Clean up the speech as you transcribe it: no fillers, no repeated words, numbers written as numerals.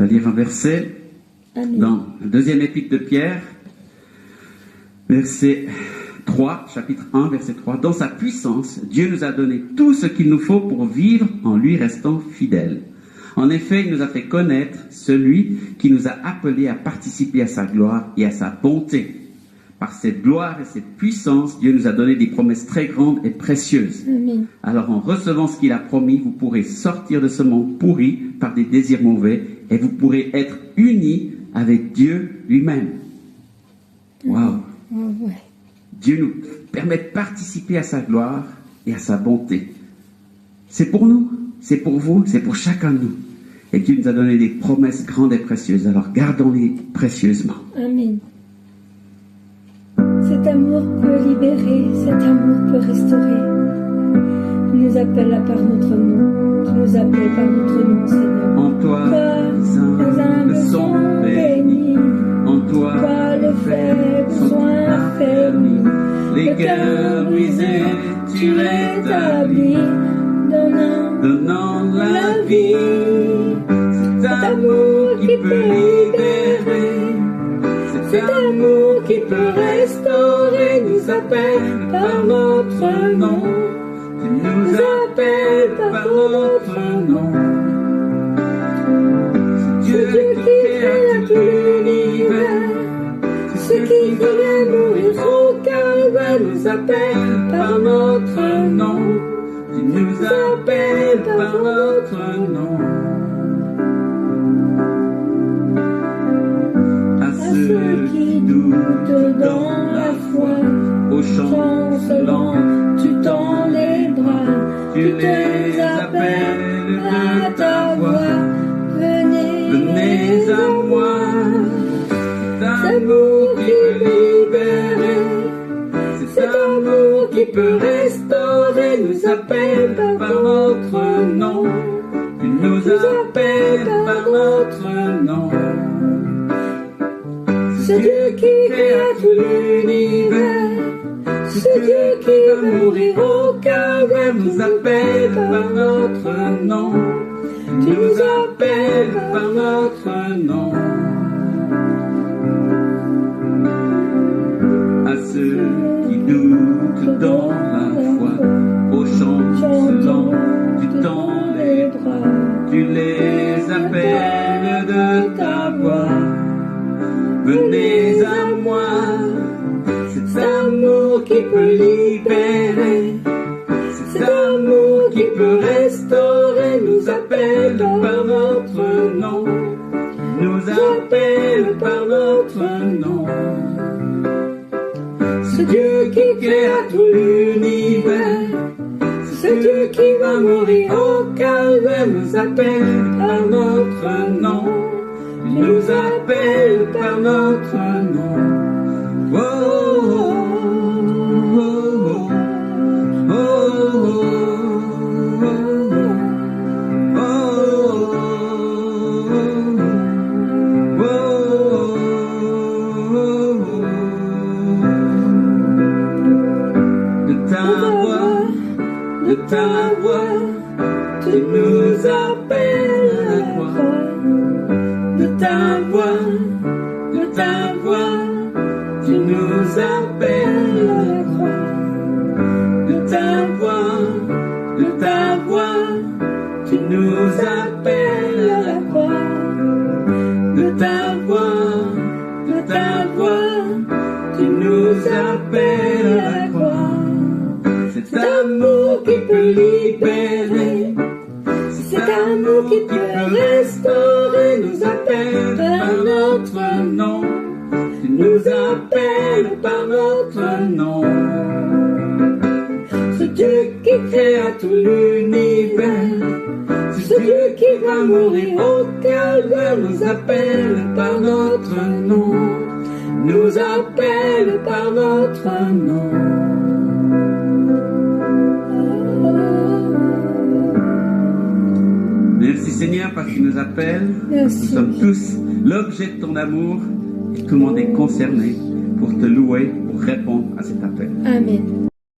lire un verset dans le deuxième épître de Pierre, verset 3, chapitre 1, verset 3. Dans sa puissance, Dieu nous a donné tout ce qu'il nous faut pour vivre en lui restant fidèles. En effet, il nous a fait connaître celui qui nous a appelés à participer à sa gloire et à sa bonté. Par cette gloire et cette puissance, Dieu nous a donné des promesses très grandes et précieuses. Amen. Alors en recevant ce qu'il a promis, vous pourrez sortir de ce monde pourri par des désirs mauvais et vous pourrez être unis avec Dieu lui-même. Waouh! Ouais. Dieu nous permet de participer à sa gloire et à sa bonté. C'est pour nous, c'est pour vous, c'est pour chacun de nous. Et Dieu nous a donné des promesses grandes et précieuses. Alors gardons-les précieusement. Amen. Cet amour peut libérer, cet amour peut restaurer. Tu nous appelles par notre nom, tu nous appelles par notre nom, Seigneur. En toi, les humbles sont bénis. En toi, les faibles sont affermis. Les cœurs brisés, tu rétablis, donnant la vie. Cet amour qui peut libérer, cet amour qui peut restaurer, nous appelle par notre nom. Tu nous appelles par notre nom. Dieu qui créa tout l'univers, ce qui vient mourir au calvaire, nous appelle par notre nom. Tu nous appelles par notre nom. À ceux qui doutent dans la foi, au chancelant, tu tends les bras, tu les appelles à ta voix. Venez à moi, cet amour qui peut libérer, cet amour qui peut restaurer, nous appelle par notre nom. Tu nous appelles par notre nom. C'est Dieu qui créa tout l'univers, c'est Dieu qui va mourir au calvaire, nous appelle par notre nom. Tu nous appelles par notre nom. À ceux qui doutent dans la foi, au chancelant, tu tends les bras, tu les appelles de ta voix. Venez à moi, cet amour qui peut libérer, cet amour qui peut restaurer, nous appelle par notre nom, nous appelle par notre nom. C'est Dieu qui créa tout l'univers, c'est Dieu qui va mourir au calvaire, nous appelle par notre nom, nous appelle par notre nom. Oh, oh, oh, oh, oh, oh. De ta voix, tu nous appelles à la croix. De ta voix, tu nous appelles à la croix. De ta voix, tu nous appelles à la croix. De ta voix, tu nous appelles à la croix. Cet amour qui peut libérer, cet amour qui peut restaurer, nous appelle par notre nom. Tu nous appelles par notre nom. C'est Dieu qui créa tout l'univers, c'est Dieu qui va mourir au calvaire, nous appelle par notre nom, nous appelle par notre nom. Merci Seigneur parce qu'il nous appelle. Merci. Nous sommes tous l'objet de ton amour et tout le monde est concerné pour te louer, pour répondre à cet appel. Amen.